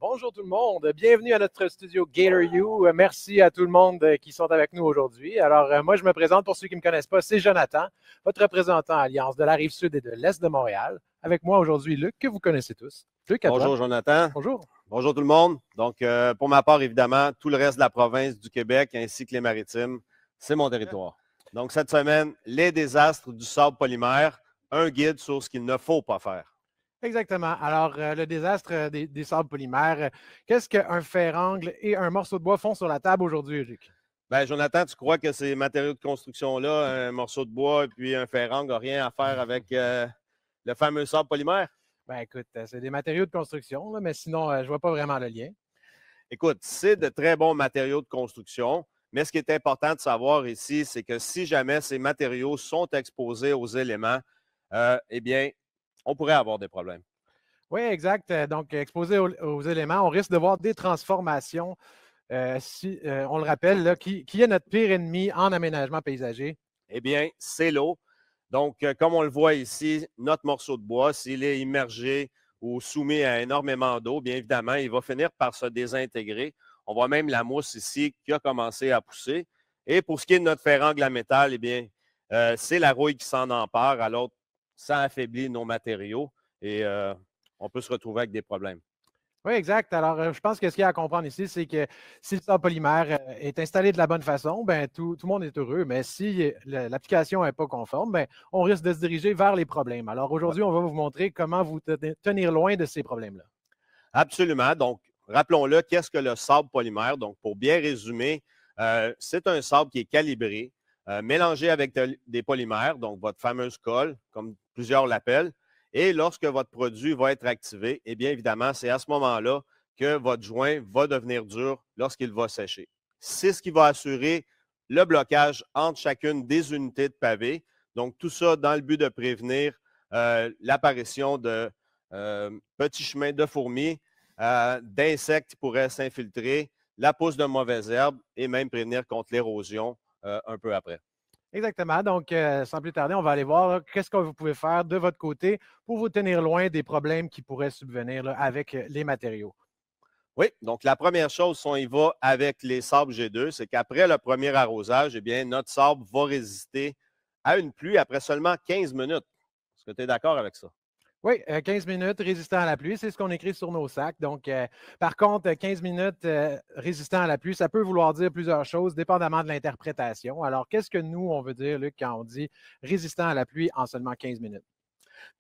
Bonjour tout le monde, bienvenue à notre studio Gator U. Merci à tout le monde qui sont avec nous aujourd'hui. Alors, moi, je me présente pour ceux qui ne me connaissent pas, c'est Jonathan, votre représentant Alliance de la Rive-Sud et de l'Est de Montréal. Avec moi aujourd'hui, Luc, que vous connaissez tous. Luc, à toi. Bonjour Jonathan. Bonjour. Bonjour tout le monde. Donc, pour ma part, évidemment, tout le reste de la province du Québec ainsi que les Maritimes, c'est mon territoire. Donc, cette semaine, les désastres du sable polymère, un guide sur ce qu'il ne faut pas faire. Exactement. Alors, le désastre des sables polymères, qu'est-ce qu'un fer-angle et un morceau de bois font sur la table aujourd'hui, Luc? Bien, Jonathan, tu crois que ces matériaux de construction-là, un morceau de bois et puis un fer-angle, n'ont rien à faire avec le fameux sable polymère? Ben écoute, c'est des matériaux de construction, là, mais sinon, je ne vois pas vraiment le lien. Écoute, c'est de très bons matériaux de construction, mais ce qui est important de savoir ici, c'est que si jamais ces matériaux sont exposés aux éléments, eh bien, on pourrait avoir des problèmes. Oui, exact. Donc, exposé aux éléments, on risque de voir des transformations. On le rappelle, là, qui est notre pire ennemi en aménagement paysager? Eh bien, c'est l'eau. Donc, comme on le voit ici, notre morceau de bois, s'il est immergé ou soumis à énormément d'eau, bien évidemment, il va finir par se désintégrer. On voit même la mousse ici qui a commencé à pousser. Et pour ce qui est de notre fer-angle à métal, eh bien, c'est la rouille qui s'en empare. Alors, ça affaiblit nos matériaux et on peut se retrouver avec des problèmes. Oui, exact. Alors, je pense que ce qu'il y a à comprendre ici, c'est que si le sable polymère est installé de la bonne façon, ben, tout le monde est heureux. Mais si l'application n'est pas conforme, ben, on risque de se diriger vers les problèmes. Alors, aujourd'hui, on va vous montrer comment vous tenir loin de ces problèmes-là. Absolument. Donc, rappelons-le, qu'est-ce que le sable polymère? Donc, pour bien résumer, c'est un sable qui est calibré, mélangé avec des polymères, donc votre fameuse colle, comme plusieurs l'appellent. Et lorsque votre produit va être activé, eh bien évidemment, c'est à ce moment-là que votre joint va devenir dur lorsqu'il va sécher. C'est ce qui va assurer le blocage entre chacune des unités de pavé. Donc, tout ça dans le but de prévenir l'apparition de petits chemins de fourmis, d'insectes qui pourraient s'infiltrer, la pousse de mauvaises herbes et même prévenir contre l'érosion un peu après. Exactement. Donc, sans plus tarder, on va aller voir qu'est-ce que vous pouvez faire de votre côté pour vous tenir loin des problèmes qui pourraient subvenir là, avec les matériaux. Oui, donc la première chose, si on y va avec les sables G2, c'est qu'après le premier arrosage, eh bien, notre sable va résister à une pluie après seulement 15 minutes. Est-ce que tu es d'accord avec ça? Oui, 15 minutes résistant à la pluie, c'est ce qu'on écrit sur nos sacs. Donc, par contre, 15 minutes résistant à la pluie, ça peut vouloir dire plusieurs choses, dépendamment de l'interprétation. Alors, qu'est-ce que nous, on veut dire, Luc, quand on dit résistant à la pluie en seulement 15 minutes?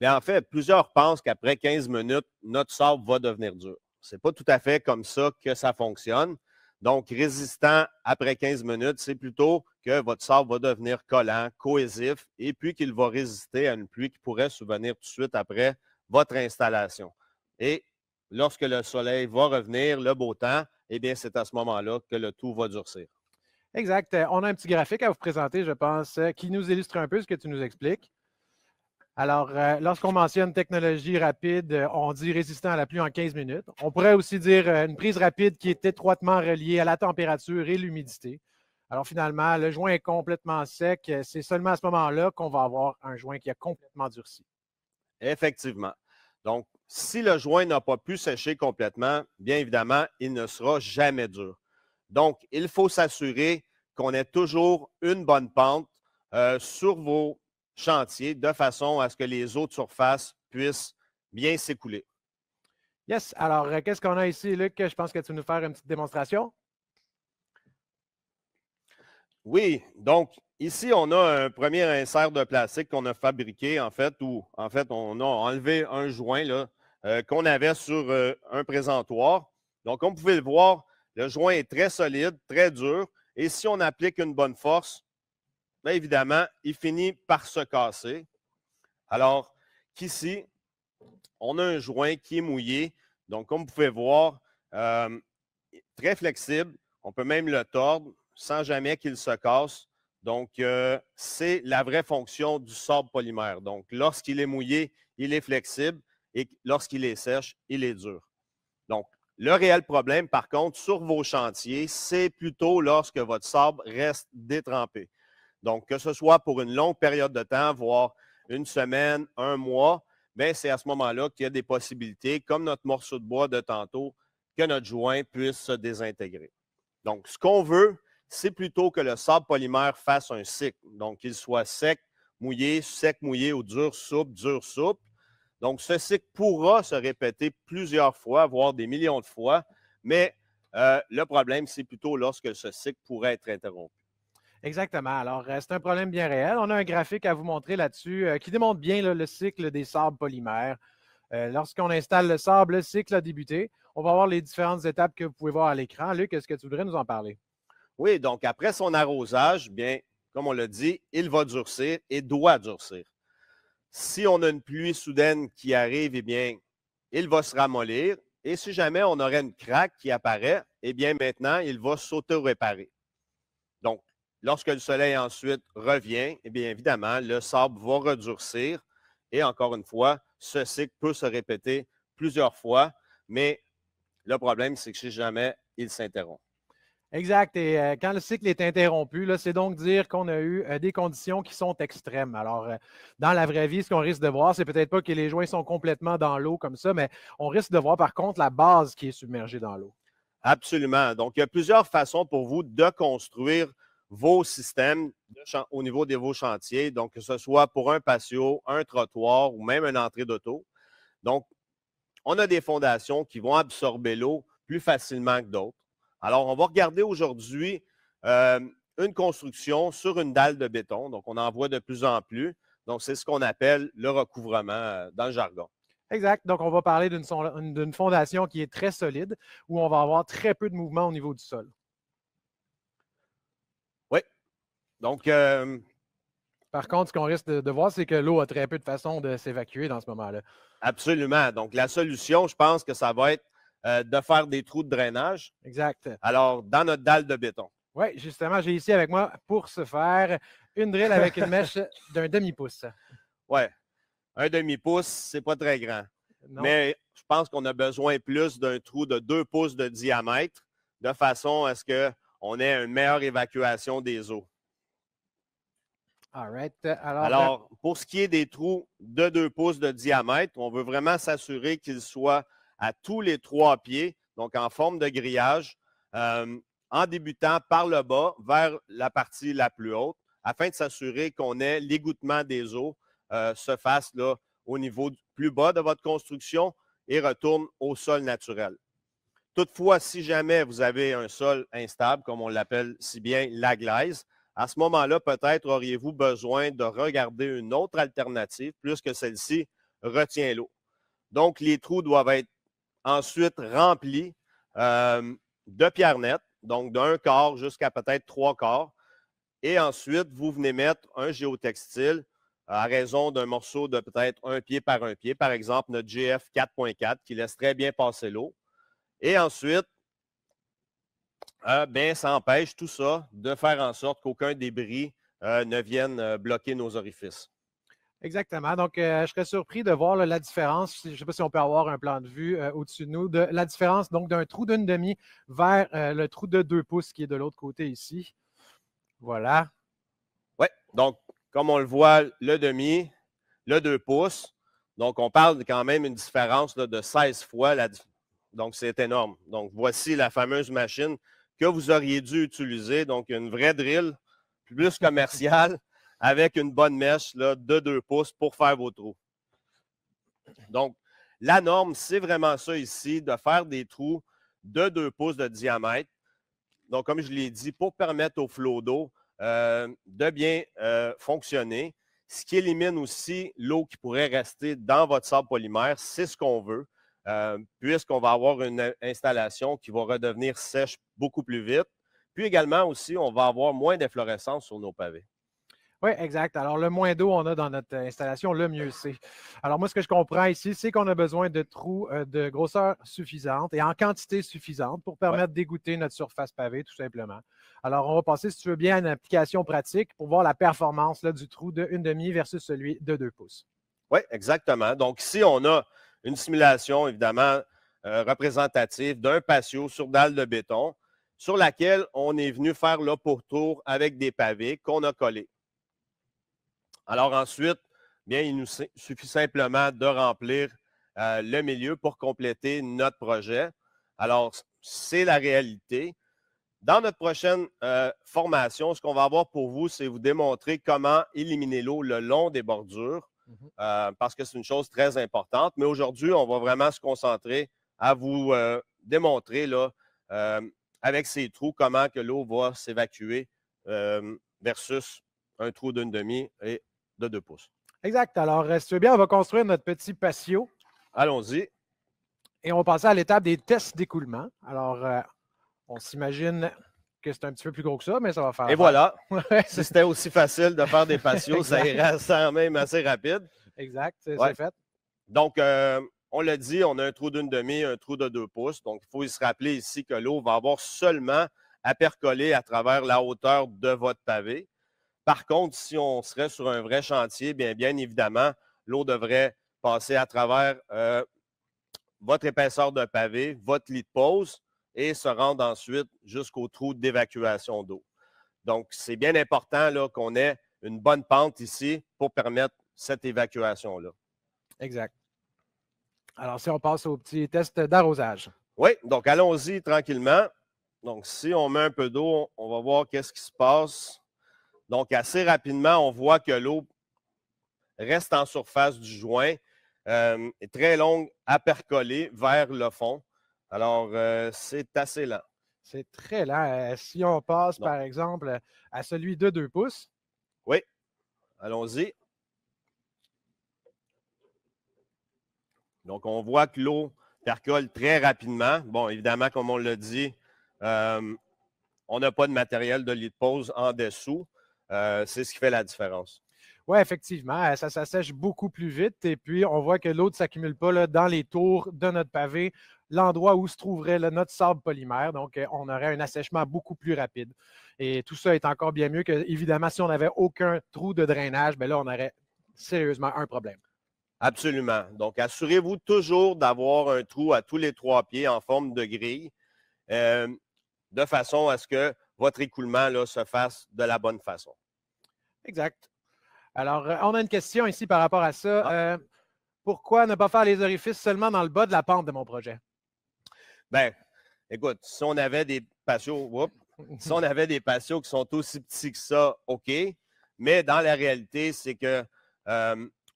Bien, en fait, plusieurs pensent qu'après 15 minutes, notre sable va devenir dur. Ce n'est pas tout à fait comme ça que ça fonctionne. Donc, résistant après 15 minutes, c'est plutôt que votre sable va devenir collant, cohésif, et puis qu'il va résister à une pluie qui pourrait survenir tout de suite après votre installation. Et lorsque le soleil va revenir, le beau temps, eh bien, c'est à ce moment-là que le tout va durcir. Exact. On a un petit graphique à vous présenter, je pense, qui nous illustre un peu ce que tu nous expliques. Alors, lorsqu'on mentionne technologie rapide, on dit résistant à la pluie en 15 minutes. On pourrait aussi dire une prise rapide qui est étroitement reliée à la température et l'humidité. Alors, finalement, le joint est complètement sec. C'est seulement à ce moment-là qu'on va avoir un joint qui a complètement durci. Effectivement. Donc, si le joint n'a pas pu sécher complètement, bien évidemment, il ne sera jamais dur. Donc, il faut s'assurer qu'on ait toujours une bonne pente sur vos chantiers de façon à ce que les eaux de surface puissent bien s'écouler. Yes. Alors, qu'est-ce qu'on a ici, Luc? Je pense que tu veux nous faire une petite démonstration. Oui, donc ici, on a un premier insert de plastique qu'on a fabriqué, en fait, où en fait, on a enlevé un joint là, qu'on avait sur un présentoir. Donc, comme vous pouvez le voir, le joint est très solide, très dur. Et si on applique une bonne force, bien évidemment, il finit par se casser. Alors qu'ici, on a un joint qui est mouillé. Donc, comme vous pouvez voir, très flexible. On peut même le tordre sans jamais qu'il se casse. Donc, c'est la vraie fonction du sable polymère. Donc, lorsqu'il est mouillé, il est flexible et lorsqu'il est sèche, il est dur. Donc, le réel problème, par contre, sur vos chantiers, c'est plutôt lorsque votre sable reste détrempé. Donc, que ce soit pour une longue période de temps, voire une semaine, un mois, bien, c'est à ce moment-là qu'il y a des possibilités, comme notre morceau de bois de tantôt, que notre joint puisse se désintégrer. Donc, ce qu'on veut, c'est plutôt que le sable polymère fasse un cycle. Donc, qu'il soit sec, mouillé ou dur, souple, dur, souple. Donc, ce cycle pourra se répéter plusieurs fois, voire des millions de fois, mais le problème, c'est plutôt lorsque ce cycle pourrait être interrompu. Exactement. Alors, c'est un problème bien réel. On a un graphique à vous montrer là-dessus qui démontre bien là, le cycle des sables polymères. Lorsqu'on installe le sable, le cycle a débuté. On va voir les différentes étapes que vous pouvez voir à l'écran. Luc, est-ce que tu voudrais nous en parler? Oui, donc après son arrosage, bien, comme on l'a dit, il va durcir et doit durcir. Si on a une pluie soudaine qui arrive, eh bien, il va se ramollir. Et si jamais on aurait une craque qui apparaît, eh bien, maintenant, il va s'auto-réparer. Donc, lorsque le soleil ensuite revient, eh bien, évidemment, le sable va redurcir. Et encore une fois, ce cycle peut se répéter plusieurs fois, mais le problème, c'est que si jamais il s'interrompt. Exact. Et quand le cycle est interrompu, c'est donc dire qu'on a eu des conditions qui sont extrêmes. Alors, dans la vraie vie, ce qu'on risque de voir, c'est peut-être pas que les joints sont complètement dans l'eau comme ça, mais on risque de voir par contre la base qui est submergée dans l'eau. Absolument. Donc, il y a plusieurs façons pour vous de construire vos systèmes au niveau de vos chantiers. Donc, que ce soit pour un patio, un trottoir ou même une entrée d'auto. Donc, on a des fondations qui vont absorber l'eau plus facilement que d'autres. Alors, on va regarder aujourd'hui une construction sur une dalle de béton. Donc, on en voit de plus en plus. Donc, c'est ce qu'on appelle le recouvrement dans le jargon. Exact. Donc, on va parler d'une fondation qui est très solide, où on va avoir très peu de mouvement au niveau du sol. Oui. Donc, par contre, ce qu'on risque de voir, c'est que l'eau a très peu de façon de s'évacuer dans ce moment-là. Absolument. Donc, la solution, je pense que ça va être de faire des trous de drainage. Exact. Alors, dans notre dalle de béton. Oui, justement, j'ai ici avec moi pour ce faire une drill avec une mèche d'un demi-pouce. Oui. Un demi-pouce, c'est pas très grand. Non. Mais je pense qu'on a besoin plus d'un trou de 2 pouces de diamètre de façon à ce qu'on ait une meilleure évacuation des eaux. All right. Alors, pour ce qui est des trous de 2 pouces de diamètre, on veut vraiment s'assurer qu'ils soient à tous les 3 pieds, donc en forme de grillage, en débutant par le bas vers la partie la plus haute, afin de s'assurer qu'on ait l'égouttement des eaux se fasse là, au niveau plus bas de votre construction et retourne au sol naturel. Toutefois, si jamais vous avez un sol instable, comme on l'appelle si bien la glaise, à ce moment-là, peut-être auriez-vous besoin de regarder une autre alternative, puisque celle-ci retient l'eau. Donc, les trous doivent être ensuite remplis de pierres nettes, donc d'un quart jusqu'à peut-être 3 quarts. Et ensuite, vous venez mettre un géotextile à raison d'un morceau de peut-être 1 pied par 1 pied, par exemple notre GF 4.4 qui laisse très bien passer l'eau. Et ensuite, ça empêche tout ça de faire en sorte qu'aucun débris ne vienne bloquer nos orifices. Exactement. Donc, je serais surpris de voir la différence. Je ne sais pas si on peut avoir un plan de vue au-dessus de nous, de la différence donc d'un trou d'une demi vers le trou de 2 pouces qui est de l'autre côté ici. Voilà. Oui, donc, comme on le voit, le demi, le 2 pouces. Donc, on parle quand même d'une différence là, de 16 fois. Donc, c'est énorme. Donc, voici la fameuse machine que vous auriez dû utiliser. Donc, une vraie drill plus commerciale avec une bonne mèche là, de 2 pouces pour faire vos trous. Donc, la norme, c'est vraiment ça ici, de faire des trous de 2 pouces de diamètre. Donc, comme je l'ai dit, pour permettre au flot d'eau de bien fonctionner, ce qui élimine aussi l'eau qui pourrait rester dans votre sable polymère, c'est ce qu'on veut, puisqu'on va avoir une installation qui va redevenir sèche beaucoup plus vite. Puis également aussi, on va avoir moins d'efflorescence sur nos pavés. Oui, exact. Alors, le moins d'eau on a dans notre installation, le mieux c'est. Alors, moi, ce que je comprends ici, c'est qu'on a besoin de trous de grosseur suffisante et en quantité suffisante pour permettre d'égoutter notre surface pavée, tout simplement. Alors, on va passer, si tu veux bien, à une application pratique pour voir la performance là, du trou de 1,5 versus celui de 2 pouces. Oui, exactement. Donc, ici, on a une simulation, évidemment, représentative d'un patio sur dalle de béton sur laquelle on est venu faire le pourtour avec des pavés qu'on a collés. Alors ensuite, bien, il nous suffit simplement de remplir le milieu pour compléter notre projet. Alors, c'est la réalité. Dans notre prochaine formation, ce qu'on va avoir pour vous, c'est vous démontrer comment éliminer l'eau le long des bordures, parce que c'est une chose très importante. Mais aujourd'hui, on va vraiment se concentrer à vous démontrer là, avec ces trous comment que l'eau va s'évacuer versus un trou d'1,5 et de 2 pouces. Exact. Alors, si tu veux bien, on va construire notre petit patio. Allons-y. Et on va passer à l'étape des tests d'écoulement. Alors, on s'imagine que c'est un petit peu plus gros que ça, mais ça va faire. Et voilà. Si c'était aussi facile de faire des patios, ça irait sans même assez rapide. Exact, c'est fait. Donc, on l'a dit, on a un trou d'1,5, un trou de 2 pouces. Donc, il faut se rappeler ici que l'eau va avoir seulement à percoler à travers la hauteur de votre pavé. Par contre, si on serait sur un vrai chantier, bien évidemment, l'eau devrait passer à travers votre épaisseur de pavé, votre lit de pose et se rendre ensuite jusqu'au trou d'évacuation d'eau. Donc, c'est bien important là, qu'on ait une bonne pente ici pour permettre cette évacuation-là. Exact. Alors, si on passe au petit test d'arrosage. Oui, donc allons-y tranquillement. Donc, si on met un peu d'eau, on va voir qu'est-ce qui se passe. Donc, assez rapidement, on voit que l'eau reste en surface du joint, est très longue à percoler vers le fond. Alors, c'est assez lent. C'est très lent. Si on passe, par exemple, à celui de 2 pouces. Oui, allons-y. Donc, on voit que l'eau percole très rapidement. Bon, évidemment, comme on l'a dit, on n'a pas de matériel de lit de pose en dessous. C'est ce qui fait la différence. Oui, effectivement, ça s'assèche beaucoup plus vite et puis on voit que l'eau ne s'accumule pas là, dans les tours de notre pavé, l'endroit où se trouverait là, notre sable polymère. Donc, on aurait un assèchement beaucoup plus rapide. Et tout ça est encore bien mieux que, évidemment, si on n'avait aucun trou de drainage, bien là, on aurait sérieusement un problème. Absolument. Donc, assurez-vous toujours d'avoir un trou à tous les 3 pieds en forme de grille, de façon à ce que votre écoulement là, se fasse de la bonne façon. Exact. Alors, on a une question ici par rapport à ça. Pourquoi ne pas faire les orifices seulement dans le bas de la pente de mon projet? Bien, écoute, si on avait des patios, qui sont aussi petits que ça, OK. Mais dans la réalité, c'est que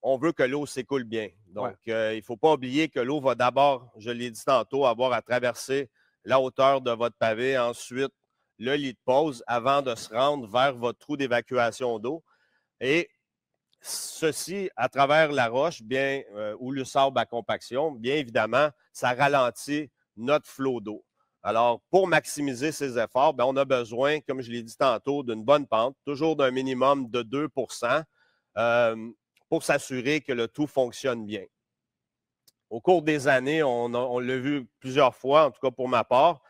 on veut que l'eau s'écoule bien. Donc, il ne faut pas oublier que l'eau va d'abord, je l'ai dit tantôt, avoir à traverser la hauteur de votre pavé, ensuite le lit de pose avant de se rendre vers votre trou d'évacuation d'eau. Et ceci, à travers la roche ou le sable à compaction, bien évidemment, ça ralentit notre flot d'eau. Alors, pour maximiser ces efforts, bien, on a besoin, comme je l'ai dit tantôt, d'une bonne pente, toujours d'un minimum de 2 pour s'assurer que le tout fonctionne bien. Au cours des années, on l'a vu plusieurs fois, en tout cas pour ma part,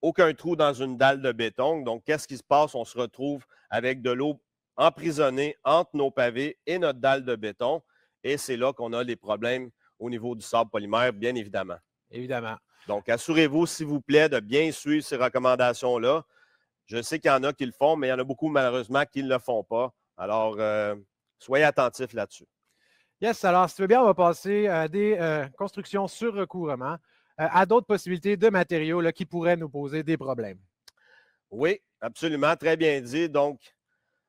aucun trou dans une dalle de béton. Donc, qu'est-ce qui se passe? On se retrouve avec de l'eau emprisonnée entre nos pavés et notre dalle de béton. Et c'est là qu'on a des problèmes au niveau du sable polymère, bien évidemment. Évidemment. Donc, assurez-vous, s'il vous plaît, de bien suivre ces recommandations-là. Je sais qu'il y en a qui le font, mais il y en a beaucoup, malheureusement, qui ne le font pas. Alors, soyez attentifs là-dessus. Yes, alors, si tu veux bien, on va passer à des constructions sur recouvrement, à d'autres possibilités de matériaux là, qui pourraient nous poser des problèmes. Oui, absolument, très bien dit. Donc,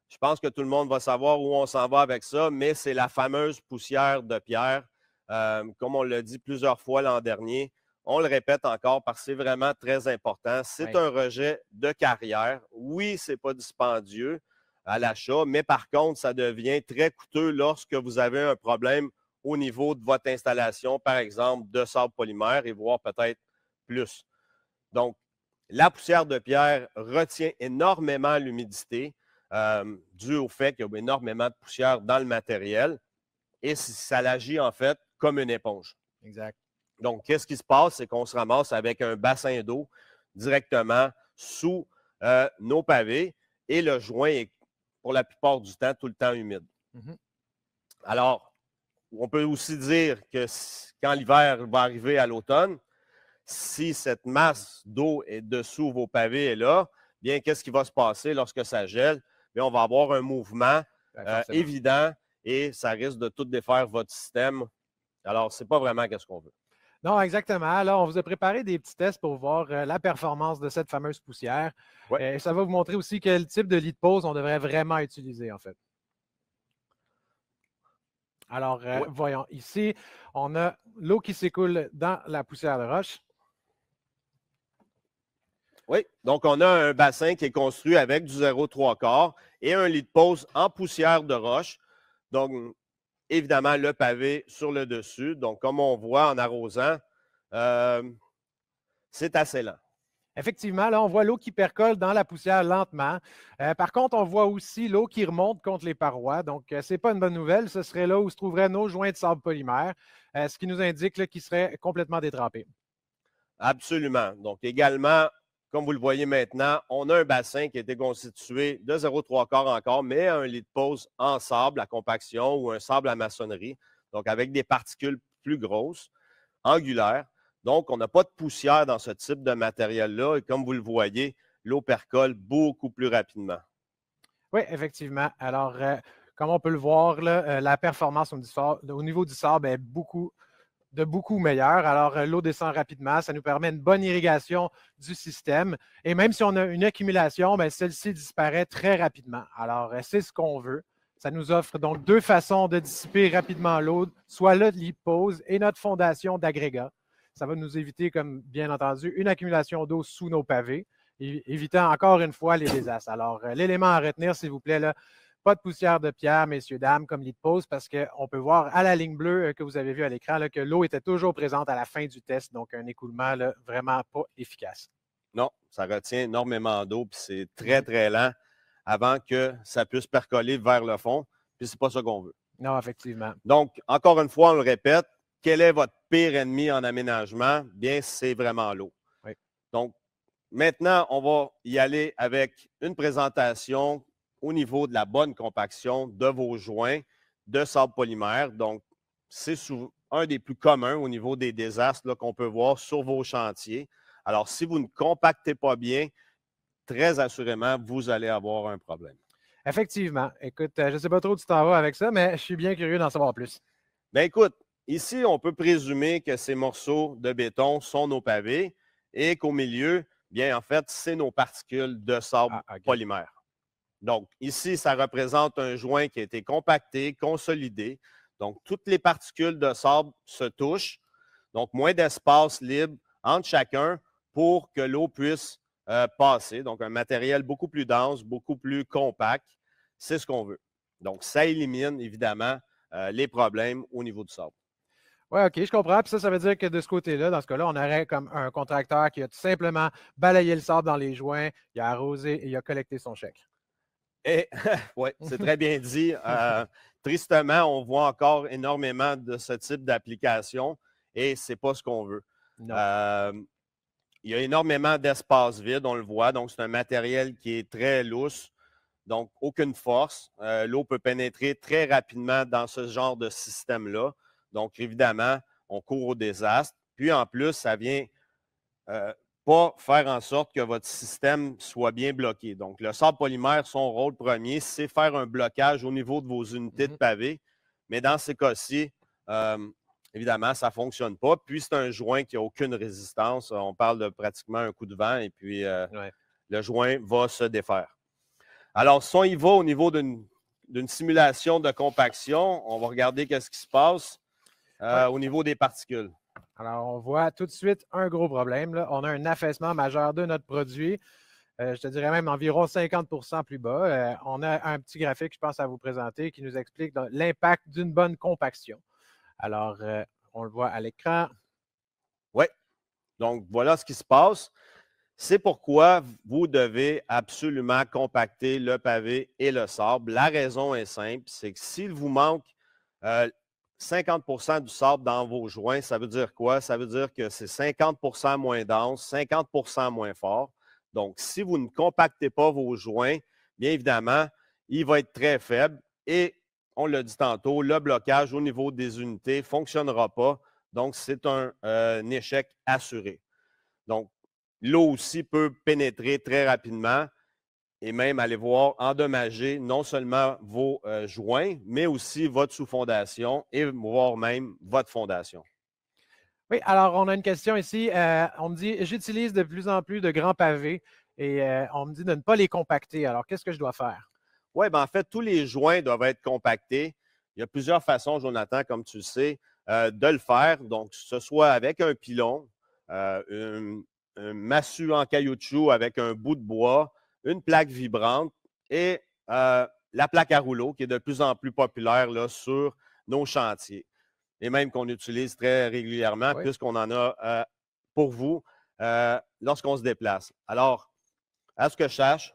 je pense que tout le monde va savoir où on s'en va avec ça, mais c'est la fameuse poussière de pierre. Comme on l'a dit plusieurs fois l'an dernier, on le répète encore parce que c'est vraiment très important. C'est un rejet de carrière. Oui, ce n'est pas dispendieux à l'achat, mais par contre, ça devient très coûteux lorsque vous avez un problème au niveau de votre installation, par exemple, de sable polymère et voire peut-être plus. Donc, la poussière de pierre retient énormément l'humidité dû au fait qu'il y a énormément de poussière dans le matériel et ça l'agit en fait comme une éponge. Exact. Donc, qu'est-ce qui se passe? C'est qu'on se ramasse avec un bassin d'eau directement sous nos pavés et le joint est pour la plupart du temps tout le temps humide. Alors, on peut aussi dire que quand l'hiver va arriver à l'automne, si cette masse d'eau est dessous vos pavés est là, bien, qu'est-ce qui va se passer lorsque ça gèle? Bien, on va avoir un mouvement évident et ça risque de tout défaire votre système. Alors, ce n'est pas vraiment ce qu'on veut. Non, exactement. Là, on vous a préparé des petits tests pour voir la performance de cette fameuse poussière. Ouais. Et ça va vous montrer aussi quel type de lit de pose on devrait vraiment utiliser, en fait. Alors, Ouais. voyons. Ici, on a l'eau qui s'écoule dans la poussière de roche. Oui, donc on a un bassin qui est construit avec du 0,3 et un lit de pose en poussière de roche. Donc, évidemment, le pavé sur le dessus. Donc, comme on voit en arrosant, c'est assez lent. Effectivement, là, on voit l'eau qui percole dans la poussière lentement. Par contre, on voit aussi l'eau qui remonte contre les parois. Donc, ce n'est pas une bonne nouvelle. Ce serait là où se trouveraient nos joints de sable polymère, ce qui nous indique qu'ils seraient complètement détrempés. Absolument. Donc, également, comme vous le voyez maintenant, on a un bassin qui a été constitué de 0,3 encore, mais un lit de pose en sable à compaction ou un sable à maçonnerie, donc avec des particules plus grosses, angulaires. Donc, on n'a pas de poussière dans ce type de matériel-là. Et comme vous le voyez, l'eau percole beaucoup plus rapidement. Oui, effectivement. Alors, comme on peut le voir, là, la performance au niveau du sable est beaucoup meilleure. Alors, l'eau descend rapidement. Ça nous permet une bonne irrigation du système. Et même si on a une accumulation, bien, celle-ci disparaît très rapidement. Alors, c'est ce qu'on veut. Ça nous offre donc deux façons de dissiper rapidement l'eau, soit le lit de pose et notre fondation d'agrégat. Ça va nous éviter, comme bien entendu, une accumulation d'eau sous nos pavés, évitant encore une fois les désastres. Alors, l'élément à retenir, s'il vous plaît, là, pas de poussière de pierre, messieurs, dames, comme lit de pose, parce qu'on peut voir à la ligne bleue que vous avez vue à l'écran que l'eau était toujours présente à la fin du test, donc un écoulement là, vraiment pas efficace. Non, ça retient énormément d'eau, puis c'est très, très lent avant que ça puisse percoler vers le fond, puis c'est pas ça qu'on veut. Non, effectivement. Donc, encore une fois, on le répète, quel est votre pire ennemi en aménagement? Bien, c'est vraiment l'eau. Oui. Donc, maintenant, on va y aller avec une présentation au niveau de la bonne compaction de vos joints de sable polymère. Donc, c'est un des plus communs au niveau des désastres qu'on peut voir sur vos chantiers. Alors, si vous ne compactez pas bien, très assurément, vous allez avoir un problème. Effectivement. Écoute, je ne sais pas trop où tu t'en vas avec ça, mais je suis bien curieux d'en savoir plus. Bien, écoute, ici, on peut présumer que ces morceaux de béton sont nos pavés et qu'au milieu, bien, en fait, c'est nos particules de sable polymère. Donc, ici, ça représente un joint qui a été compacté, consolidé. Donc, toutes les particules de sable se touchent. Donc, moins d'espace libre entre chacun pour que l'eau puisse passer. Donc, un matériel beaucoup plus dense, beaucoup plus compact. C'est ce qu'on veut. Donc, ça élimine évidemment les problèmes au niveau du sable. Oui, OK, je comprends. Puis ça veut dire que de ce côté-là, dans ce cas-là, on aurait comme un contracteur qui a tout simplement balayé le sable dans les joints, il a arrosé et il a collecté son chèque. Et oui, c'est très bien dit. Tristement, on voit encore énormément de ce type d'application et ce n'est pas ce qu'on veut. Il y a énormément d'espace vide, on le voit. Donc, c'est un matériel qui est très lousse. Donc, aucune force. L'eau peut pénétrer très rapidement dans ce genre de système-là. Donc, évidemment, on court au désastre. Puis, en plus, ça vient pas faire en sorte que votre système soit bien bloqué. Donc, le sable polymère, son rôle premier, c'est faire un blocage au niveau de vos unités de pavé. Mais dans ces cas-ci, évidemment, ça ne fonctionne pas. Puis, c'est un joint qui n'a aucune résistance. On parle de pratiquement un coup de vent et puis le joint va se défaire. Alors, si on y va au niveau d'une simulation de compaction, on va regarder qu'est-ce qui se passe au niveau des particules. Alors, on voit tout de suite un gros problème. Là. On a un affaissement majeur de notre produit. Je te dirais même environ 50 plus bas. On a un petit graphique, je pense, à vous présenter qui nous explique l'impact d'une bonne compaction. Alors, on le voit à l'écran. Oui. Donc, voilà ce qui se passe. C'est pourquoi vous devez absolument compacter le pavé et le sable. La raison est simple, c'est que s'il vous manque 50 du sable dans vos joints, ça veut dire quoi? Ça veut dire que c'est 50 moins dense, 50 moins fort. Donc, si vous ne compactez pas vos joints, bien évidemment, il va être très faible et, on l'a dit tantôt, le blocage au niveau des unités ne fonctionnera pas. Donc, c'est un échec assuré. Donc, l'eau aussi peut pénétrer très rapidement et même aller voir endommager non seulement vos joints, mais aussi votre sous-fondation et voire même votre fondation. Oui, alors on a une question ici. On me dit, j'utilise de plus en plus de grands pavés et on me dit de ne pas les compacter. Alors, qu'est-ce que je dois faire? Oui, bien en fait, tous les joints doivent être compactés. Il y a plusieurs façons, Jonathan, comme tu le sais, de le faire. Donc, que ce soit avec un pilon, un massue en caoutchouc avec un bout de bois, une plaque vibrante et la plaque à rouleau qui est de plus en plus populaire là, sur nos chantiers et même qu'on utilise très régulièrement Oui, puisqu'on en a pour vous lorsqu'on se déplace. Alors, à ce que je sache,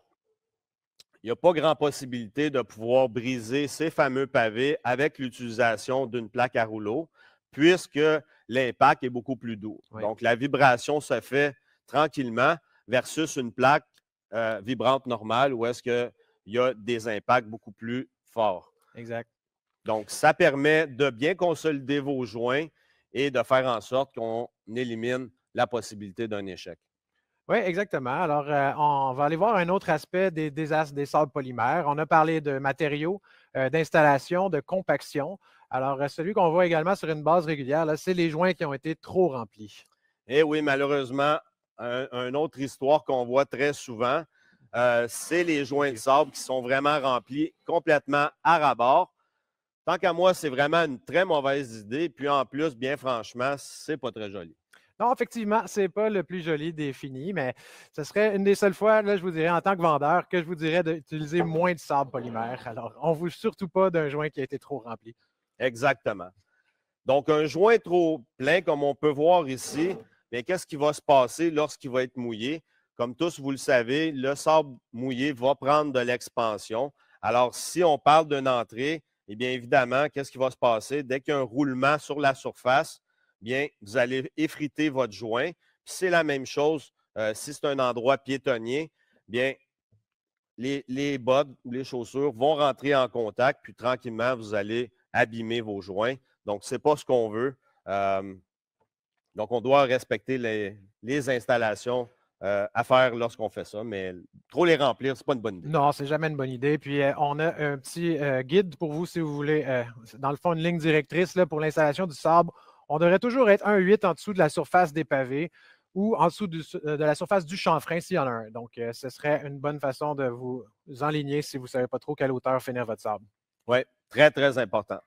il n'y a pas grand possibilité de pouvoir briser ces fameux pavés avec l'utilisation d'une plaque à rouleau, puisque l'impact est beaucoup plus doux. oui, Donc, la vibration se fait tranquillement versus une plaque vibrante normale où est-ce qu'il y a des impacts beaucoup plus forts. exact. Donc, ça permet de bien consolider vos joints et de faire en sorte qu'on élimine la possibilité d'un échec. Oui, exactement. Alors, on va aller voir un autre aspect des sables polymères. On a parlé de matériaux, d'installation, de compaction. Alors, celui qu'on voit également sur une base régulière, là, c'est les joints qui ont été trop remplis. Et oui, malheureusement, une autre histoire qu'on voit très souvent, c'est les joints de sable qui sont vraiment remplis complètement à ras-bord. Tant qu'à moi, c'est vraiment une très mauvaise idée. Puis en plus, bien franchement, c'est pas très joli. Non, effectivement, ce n'est pas le plus joli des finis, mais ce serait une des seules fois, là, je vous dirais, en tant que vendeur, que je vous dirais d'utiliser moins de sable polymère. Alors, on ne veut surtout pas d'un joint qui a été trop rempli. Exactement. Donc, un joint trop plein, comme on peut voir ici, bien, qu'est-ce qui va se passer lorsqu'il va être mouillé? Comme tous, vous le savez, le sable mouillé va prendre de l'expansion. Alors, si on parle d'une entrée, eh bien, évidemment, qu'est-ce qui va se passer? Dès qu'il y a un roulement sur la surface, bien, vous allez effriter votre joint. Puis c'est la même chose si c'est un endroit piétonnier, bien, les bottes ou les chaussures vont rentrer en contact, puis tranquillement, vous allez abîmer vos joints. Donc, ce n'est pas ce qu'on veut. Donc, on doit respecter les installations à faire lorsqu'on fait ça, mais trop les remplir, ce n'est pas une bonne idée. Non, c'est jamais une bonne idée. Puis, on a un petit guide pour vous si vous voulez, dans le fond, une ligne directrice là, pour l'installation du sable. On devrait toujours être 1,8 en dessous de la surface des pavés ou en dessous de la surface du chanfrein s'il y en a un. Donc, ce serait une bonne façon de vous enligner si vous ne savez pas trop quelle hauteur finir votre sable. Oui, très, très important.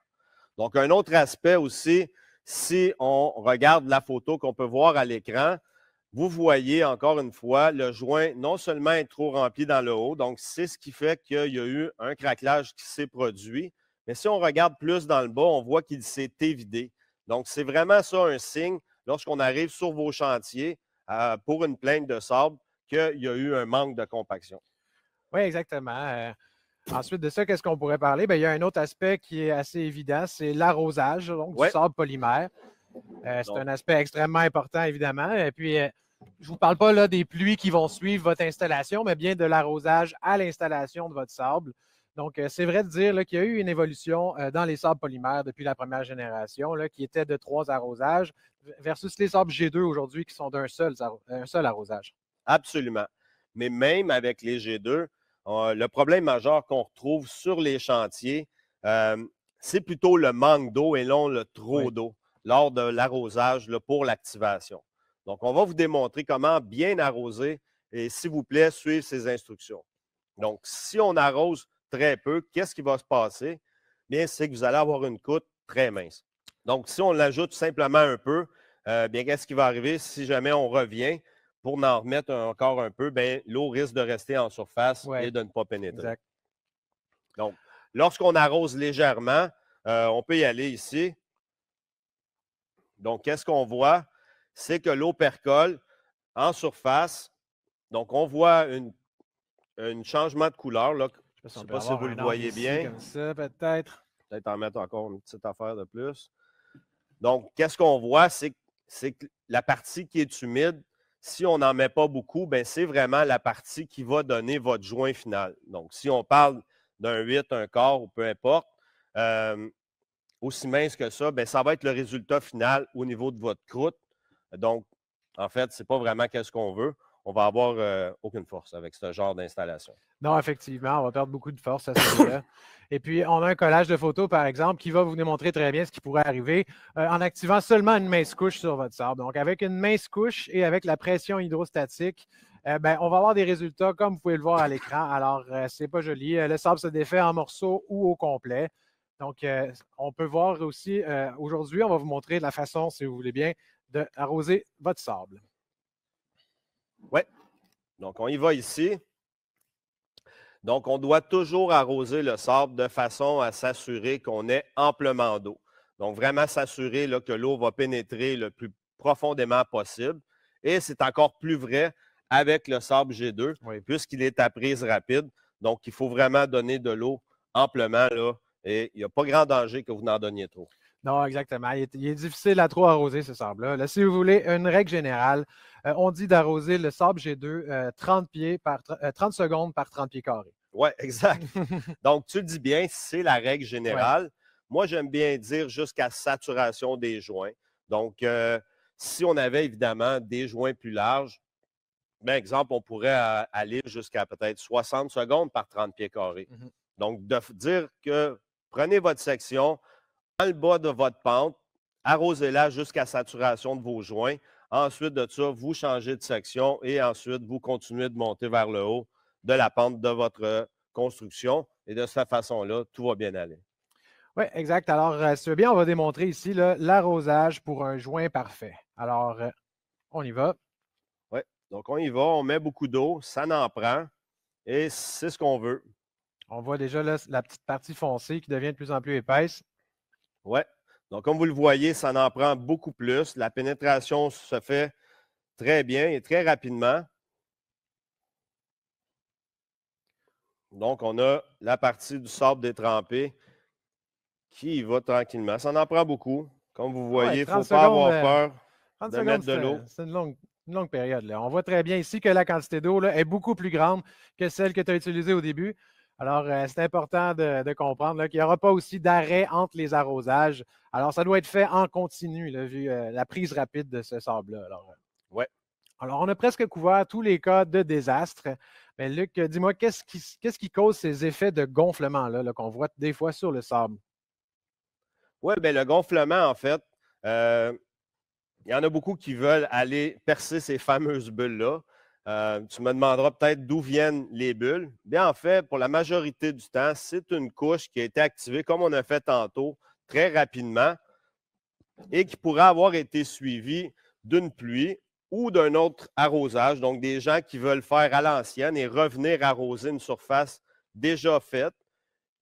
Donc, un autre aspect aussi, si on regarde la photo qu'on peut voir à l'écran, vous voyez encore une fois le joint non seulement est trop rempli dans le haut, donc c'est ce qui fait qu'il y a eu un craquelage qui s'est produit, mais si on regarde plus dans le bas, on voit qu'il s'est évidé. Donc, c'est vraiment ça un signe lorsqu'on arrive sur vos chantiers pour une plainte de sable qu'il y a eu un manque de compaction. Oui, exactement. Ensuite de ça, qu'est-ce qu'on pourrait parler? Bien, il y a un autre aspect qui est assez évident, c'est l'arrosage donc, du Ouais. sable polymère. C'est Donc, un aspect extrêmement important, évidemment. Et puis, je ne vous parle pas là, des pluies qui vont suivre votre installation, mais bien de l'arrosage à l'installation de votre sable. Donc, c'est vrai de dire qu'il y a eu une évolution dans les sables polymères depuis la première génération, là, qui était de 3 arrosages, versus les sables G2 aujourd'hui qui sont d'un seul arrosage. absolument. Mais même avec les G2, le problème majeur qu'on retrouve sur les chantiers, c'est plutôt le manque d'eau et non le trop Oui. d'eau lors de l'arrosage pour l'activation. Donc, on va vous démontrer comment bien arroser et s'il vous plaît, suivre ces instructions. Donc, si on arrose très peu, qu'est-ce qui va se passer? Bien, c'est que vous allez avoir une goutte très mince. Donc, si on l'ajoute simplement un peu, bien, qu'est-ce qui va arriver si jamais on revient pour en remettre encore un peu? Bien, l'eau risque de rester en surface Oui, et de ne pas pénétrer. exact. Donc, lorsqu'on arrose légèrement, on peut y aller ici. Donc, qu'est-ce qu'on voit? C'est que l'eau percole en surface. Donc, on voit un changement de couleur. Là. Je ne sais pas si Je ne on sais peut pas si avoir vous le un angle voyez ici, bien. comme ça, peut-être. Peut-être en mettre encore une petite affaire de plus. Donc, qu'est-ce qu'on voit? C'est que la partie qui est humide, si on n'en met pas beaucoup, ben c'est vraiment la partie qui va donner votre joint final. Donc, si on parle d'un 8, un quart ou peu importe, aussi mince que ça, ben ça va être le résultat final au niveau de votre croûte. Donc, en fait, ce n'est pas vraiment qu'est-ce qu'on veut. on va avoir aucune force avec ce genre d'installation. Non, effectivement, on va perdre beaucoup de force à ce niveau-là. Et puis, on a un collage de photos, par exemple, qui va vous démontrer très bien ce qui pourrait arriver en activant seulement une mince couche sur votre sable. Donc, avec une mince couche et avec la pression hydrostatique, on va avoir des résultats comme vous pouvez le voir à l'écran. Alors, c'est pas joli. Le sable se défait en morceaux ou au complet. Donc, on peut voir aussi, aujourd'hui, on va vous montrer la façon, si vous voulez bien, d'arroser votre sable. Oui. Donc, on y va ici. Donc, on doit toujours arroser le sable de façon à s'assurer qu'on ait amplement d'eau. Donc, vraiment s'assurer que l'eau va pénétrer le plus profondément possible. Et c'est encore plus vrai avec le sable G2, puisqu'il est à prise rapide. Donc, il faut vraiment donner de l'eau amplement, là, et il n'y a pas grand danger que vous n'en donniez trop. Non, exactement. Il est difficile à trop arroser ce sable-là. Là, si vous voulez, une règle générale, on dit d'arroser le sable G2 30 secondes par 30 pieds carrés. Oui, exact. Donc, tu le dis bien, c'est la règle générale. Ouais. Moi, j'aime bien dire jusqu'à saturation des joints. Donc, si on avait évidemment des joints plus larges, par exemple, on pourrait aller jusqu'à peut-être 60 secondes par 30 pieds carrés. Mm-hmm. Donc, de dire que prenez votre section dans le bas de votre pente, arrosez-la jusqu'à saturation de vos joints. Ensuite de ça, vous changez de section et ensuite, vous continuez de monter vers le haut de la pente de votre construction. Et de cette façon-là, tout va bien aller. Oui, exact. Alors, si tu veux bien, on va démontrer ici l'arrosage pour un joint parfait. Alors, on y va. Oui, donc on y va. On met beaucoup d'eau, ça n'en prend et c'est ce qu'on veut. On voit déjà là, la petite partie foncée qui devient de plus en plus épaisse. Oui, donc comme vous le voyez, ça en prend beaucoup plus. La pénétration se fait très bien et très rapidement. Donc, on a la partie du sable détrempé qui y va tranquillement. Ça en prend beaucoup. Comme vous voyez, il ne faut pas avoir peur de mettre de l'eau. C'est une longue période. Là. On voit très bien ici que la quantité d'eau est beaucoup plus grande que celle que tu as utilisée au début. Alors, c'est important de comprendre qu'il n'y aura pas aussi d'arrêt entre les arrosages. Alors, ça doit être fait en continu, là, vu la prise rapide de ce sable-là. Oui. Alors, on a presque couvert tous les cas de désastre. Mais Luc, dis-moi, qu'est-ce qui cause ces effets de gonflement-là qu'on voit des fois sur le sable? Oui, bien, le gonflement, en fait, il y en a beaucoup qui veulent aller percer ces fameuses bulles-là. Tu me demanderas peut-être d'où viennent les bulles. Bien, en fait, pour la majorité du temps, c'est une couche qui a été activée, comme on a fait tantôt, très rapidement et qui pourrait avoir été suivie d'une pluie ou d'un autre arrosage. Donc, des gens qui veulent faire à l'ancienne et revenir arroser une surface déjà faite.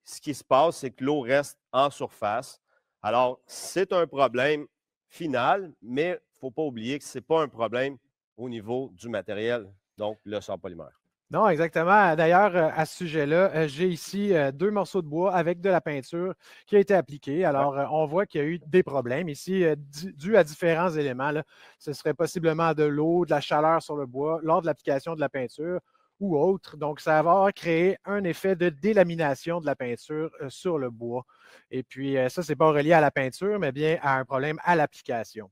Ce qui se passe, c'est que l'eau reste en surface. Alors, c'est un problème final, mais il ne faut pas oublier que ce n'est pas un problème au niveau du matériel, donc le sable polymère. Non, exactement. D'ailleurs, à ce sujet-là, j'ai ici 2 morceaux de bois avec de la peinture qui a été appliquée. Alors, on voit qu'il y a eu des problèmes ici dû à différents éléments. Là. Ce serait possiblement de l'eau, de la chaleur sur le bois lors de l'application de la peinture ou autre. Donc, ça va créer un effet de délamination de la peinture sur le bois. Et puis, ça, ce n'est pas relié à la peinture, mais bien à un problème à l'application.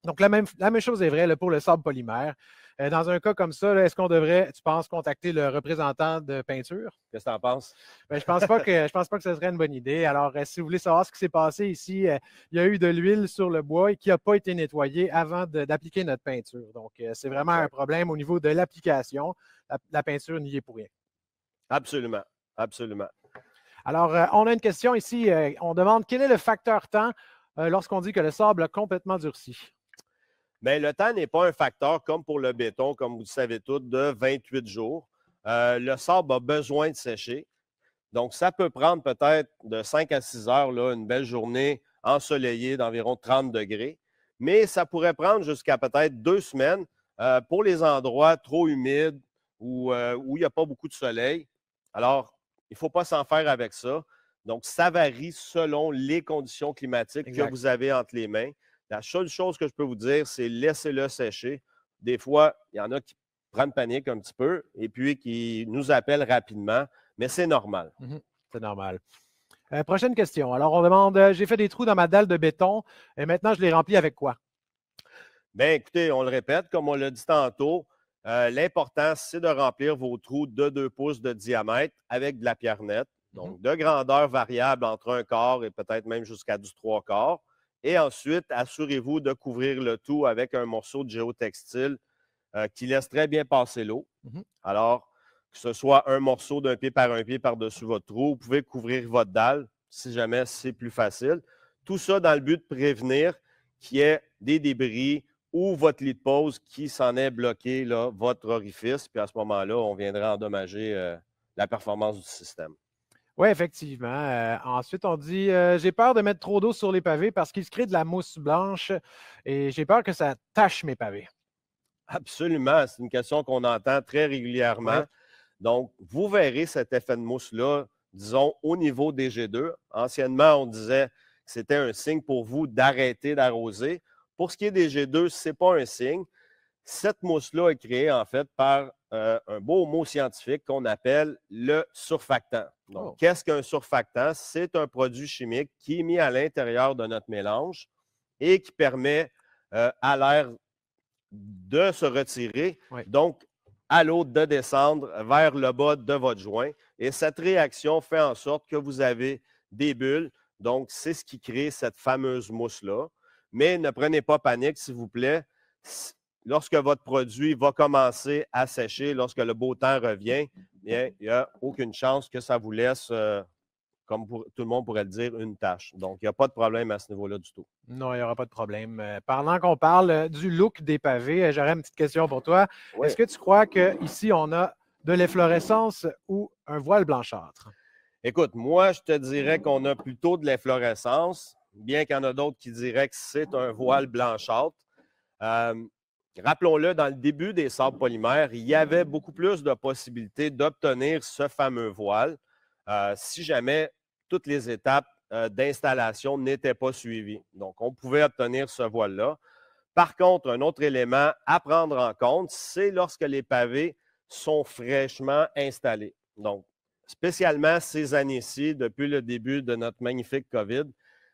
Donc, la même chose est vraie là, pour le sable polymère. Dans un cas comme ça, est-ce qu'on devrait, tu penses, contacter le représentant de peinture? Qu'est-ce que tu en penses? Bien, je ne pense pas que ce serait une bonne idée. Alors, si vous voulez savoir ce qui s'est passé ici, il y a eu de l'huile sur le bois qui n'a pas été nettoyée avant d'appliquer notre peinture. Donc, c'est vraiment un problème au niveau de l'application. La peinture n'y est pour rien. Absolument. Absolument. Alors, on a une question ici. On demande quel est le facteur temps lorsqu'on dit que le sable a complètement durci? Bien, le temps n'est pas un facteur comme pour le béton, comme vous le savez tous, de 28 jours. Le sable a besoin de sécher. Donc, ça peut prendre peut-être de 5 à 6 heures, là, une belle journée ensoleillée d'environ 30 degrés. Mais ça pourrait prendre jusqu'à peut-être 2 semaines pour les endroits trop humides ou où il n'y a pas beaucoup de soleil. Alors, il ne faut pas s'en faire avec ça. Donc, ça varie selon les conditions climatiques que vous avez entre les mains. La seule chose que je peux vous dire, c'est laissez-le sécher. Des fois, il y en a qui prennent panique un petit peu et puis qui nous appellent rapidement, mais c'est normal. C'est normal. Prochaine question. Alors, on demande, j'ai fait des trous dans ma dalle de béton et maintenant, je les remplis avec quoi? Bien, écoutez, on le répète, comme on l'a dit tantôt, L'important, c'est de remplir vos trous de 2 pouces de diamètre avec de la pierre nette. Donc, de grandeur variable entre 1/4 et peut-être même jusqu'à du 3/4. Et ensuite, assurez-vous de couvrir le tout avec un morceau de géotextile qui laisse très bien passer l'eau. Alors, que ce soit un morceau d'un pied par-dessus votre trou, vous pouvez couvrir votre dalle si jamais c'est plus facile. Tout ça dans le but de prévenir qu'il y ait des débris ou votre lit de pose qui s'en est bloqué, là, votre orifice. Puis à ce moment-là, on viendra endommager la performance du système. Oui, effectivement. Ensuite, on dit j'ai peur de mettre trop d'eau sur les pavés parce qu'il se crée de la mousse blanche et j'ai peur que ça tache mes pavés. Absolument. C'est une question qu'on entend très régulièrement. Ouais. Donc, vous verrez cet effet de mousse-là, disons, au niveau des G2. Anciennement, on disait que c'était un signe pour vous d'arrêter d'arroser. Pour ce qui est des G2, ce n'est pas un signe. Cette mousse-là est créée, en fait, par un beau mot scientifique qu'on appelle le surfactant. Donc, qu'est-ce qu'un surfactant? C'est un produit chimique qui est mis à l'intérieur de notre mélange et qui permet à l'air de se retirer, donc à l'eau de descendre vers le bas de votre joint. Et cette réaction fait en sorte que vous avez des bulles. Donc, c'est ce qui crée cette fameuse mousse-là. Mais ne prenez pas panique, s'il vous plaît. Lorsque votre produit va commencer à sécher, lorsque le beau temps revient, bien, il n'y a aucune chance que ça vous laisse, comme tout le monde pourrait le dire, une tache. Donc, il n'y a pas de problème à ce niveau-là du tout. Non, il n'y aura pas de problème. Pendant qu'on parle du look des pavés, j'aurais une petite question pour toi. Oui. Est-ce que tu crois qu'ici, on a de l'efflorescence ou un voile blanchâtre? Écoute, moi, je te dirais qu'on a plutôt de l'efflorescence, bien qu'il y en a d'autres qui diraient que c'est un voile blanchâtre. Rappelons-le, dans le début des sables polymères, il y avait beaucoup plus de possibilités d'obtenir ce fameux voile si jamais toutes les étapes d'installation n'étaient pas suivies. Donc, on pouvait obtenir ce voile-là. Par contre, un autre élément à prendre en compte, c'est lorsque les pavés sont fraîchement installés. Donc, spécialement ces années-ci, depuis le début de notre magnifique COVID,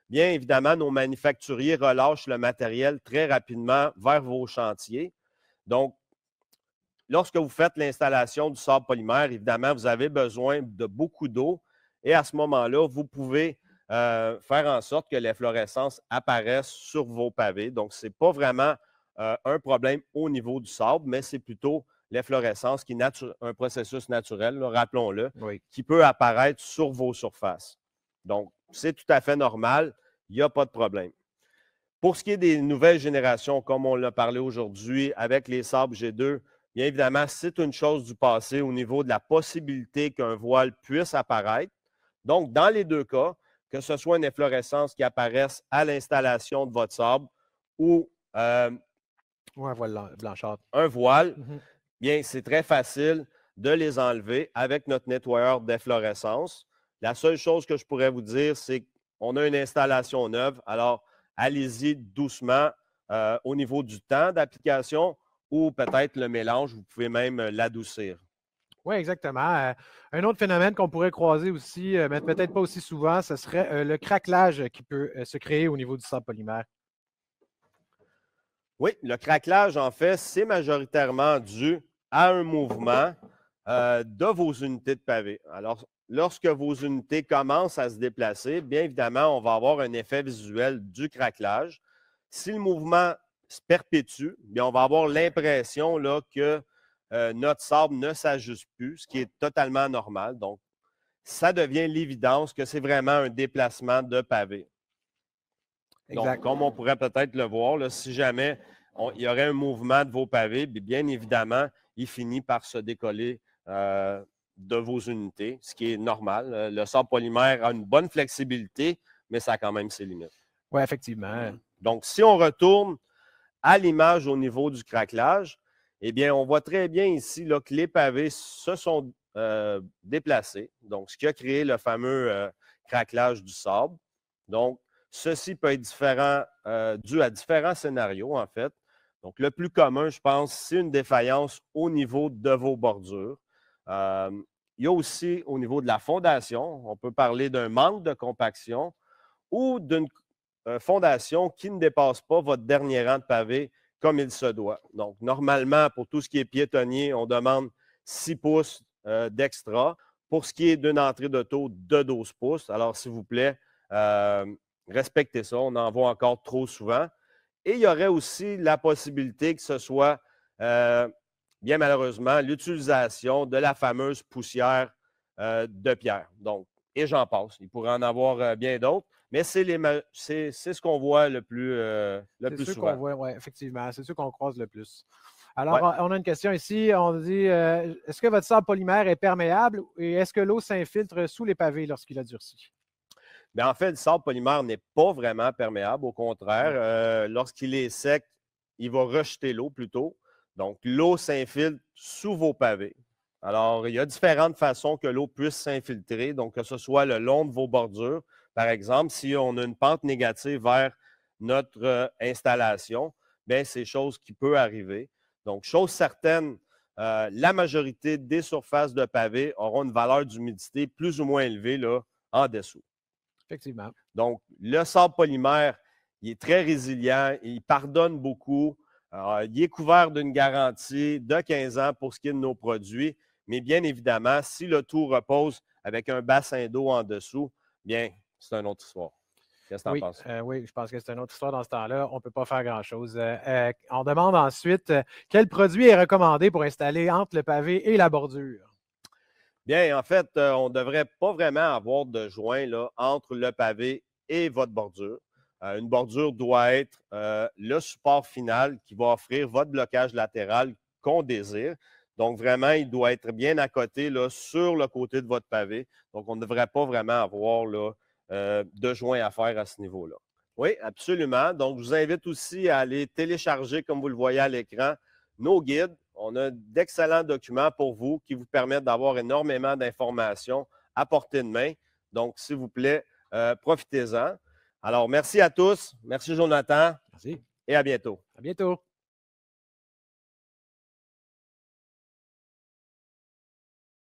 bien évidemment, nos manufacturiers relâchent le matériel très rapidement vers vos chantiers. Donc, lorsque vous faites l'installation du sable polymère, évidemment, vous avez besoin de beaucoup d'eau et à ce moment-là, vous pouvez faire en sorte que l'efflorescence apparaisse sur vos pavés. Donc, ce n'est pas vraiment un problème au niveau du sable, mais c'est plutôt l'efflorescence qui est un processus naturel, rappelons-le, qui peut apparaître sur vos surfaces. Donc, c'est tout à fait normal, il n'y a pas de problème. Pour ce qui est des nouvelles générations, comme on l'a parlé aujourd'hui avec les sables G2, bien évidemment, c'est une chose du passé au niveau de la possibilité qu'un voile puisse apparaître. Donc, dans les deux cas, que ce soit une efflorescence qui apparaisse à l'installation de votre sable ou un voile blanchâtre. Un voile, bien, c'est très facile de les enlever avec notre nettoyeur d'efflorescence. La seule chose que je pourrais vous dire, c'est qu'on a une installation neuve. Alors, allez-y doucement au niveau du temps d'application ou peut-être le mélange, vous pouvez même l'adoucir. Oui, exactement. Un autre phénomène qu'on pourrait croiser aussi, mais peut-être pas aussi souvent, ce serait le craquelage qui peut se créer au niveau du sable polymère. Oui, le craquelage, en fait, c'est majoritairement dû à un mouvement de vos unités de pavé. Alors, lorsque vos unités commencent à se déplacer, bien évidemment, on va avoir un effet visuel du craquelage. Si le mouvement se perpétue, bien, on va avoir l'impression là, que notre sable ne s'ajuste plus, ce qui est totalement normal. Donc, ça devient l'évidence que c'est vraiment un déplacement de pavé. Donc, comme on pourrait peut-être le voir, là, si jamais il y aurait un mouvement de vos pavés, bien évidemment, il finit par se décoller de vos unités, ce qui est normal. Le sable polymère a une bonne flexibilité, mais ça a quand même ses limites. Oui, effectivement. Donc, si on retourne à l'image au niveau du craquelage, eh bien, on voit très bien ici là, que les pavés se sont déplacés. Donc, ce qui a créé le fameux craquelage du sable. Donc, ceci peut être différent, dû à différents scénarios, en fait. Donc, le plus commun, je pense, c'est une défaillance au niveau de vos bordures. Il y a aussi au niveau de la fondation, on peut parler d'un manque de compaction ou d'une fondation qui ne dépasse pas votre dernier rang de pavé comme il se doit. Donc, normalement, pour tout ce qui est piétonnier, on demande 6 pouces d'extra. Pour ce qui est d'une entrée d'auto, de 12 pouces. Alors, s'il vous plaît, respectez ça. On en voit encore trop souvent. Et il y aurait aussi la possibilité que ce soit, bien malheureusement, l'utilisation de la fameuse poussière de pierre. Donc, et j'en passe. Il pourrait en avoir bien d'autres, mais c'est ce qu'on voit le plus C'est ceux qu'on souvent. voit, oui, effectivement. C'est ceux qu'on croise le plus. Alors, Ouais. on a une question ici. On dit est-ce que votre sable polymère est perméable et est-ce que l'eau s'infiltre sous les pavés lorsqu'il a durci? Bien, en fait, le sable polymère n'est pas vraiment perméable. Au contraire, lorsqu'il est sec, il va rejeter l'eau plutôt. Donc, l'eau s'infiltre sous vos pavés. Alors, il y a différentes façons que l'eau puisse s'infiltrer. Donc, que ce soit le long de vos bordures. Par exemple, si on a une pente négative vers notre installation, bien, c'est chose qui peut arriver. Donc, chose certaine, la majorité des surfaces de pavés auront une valeur d'humidité plus ou moins élevée là, en dessous. Effectivement. Donc, le sable polymère, il est très résilient, il pardonne beaucoup. Il est couvert d'une garantie de 15 ans pour ce qui est de nos produits. Mais bien évidemment, si le tout repose avec un bassin d'eau en dessous, bien, c'est une autre histoire. Qu'est-ce que tu en penses? Oui, je pense que c'est une autre histoire dans ce temps-là. On ne peut pas faire grand-chose. On demande ensuite quel produit est recommandé pour installer entre le pavé et la bordure? Bien, en fait, on ne devrait pas vraiment avoir de joint là, entre le pavé et votre bordure. Une bordure doit être le support final qui va offrir votre blocage latéral qu'on désire. Donc, vraiment, il doit être bien à côté là, sur le côté de votre pavé. Donc, on ne devrait pas vraiment avoir là, de joint à faire à ce niveau-là. Oui, absolument. Donc, je vous invite aussi à aller télécharger, comme vous le voyez à l'écran, nos guides. On a d'excellents documents pour vous qui vous permettent d'avoir énormément d'informations à portée de main. Donc, s'il vous plaît, profitez-en. Alors, merci à tous. Merci, Jonathan. Merci. Et à bientôt. À bientôt.